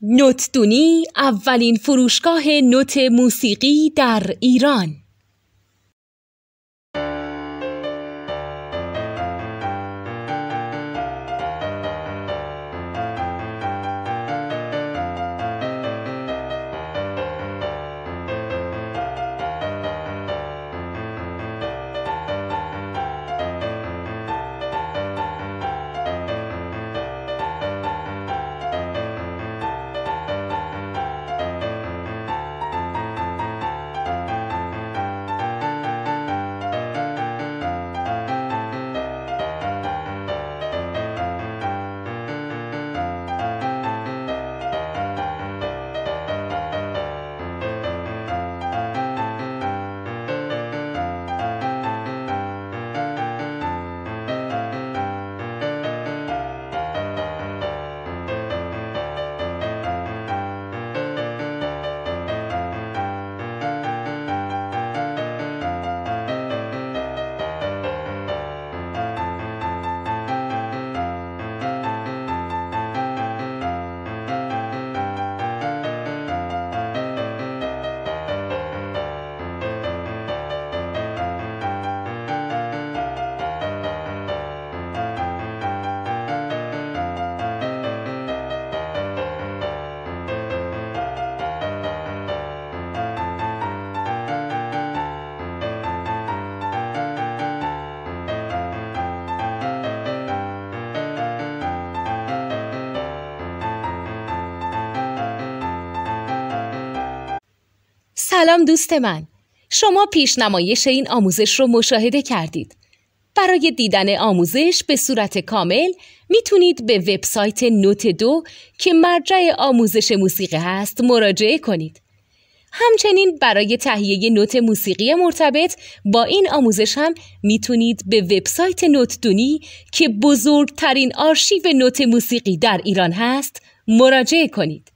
نوتدونی اولین فروشگاه نوت موسیقی در ایران. سلام دوست من، شما پیشنمایش این آموزش رو مشاهده کردید. برای دیدن آموزش به صورت کامل میتونید به وبسایت نوت 2 که مرجع آموزش موسیقی هست مراجعه کنید. همچنین برای تهیه نوت موسیقی مرتبط با این آموزش هم میتونید به وبسایت نوتدونی که بزرگترین آرشیو نوت موسیقی در ایران هست مراجعه کنید.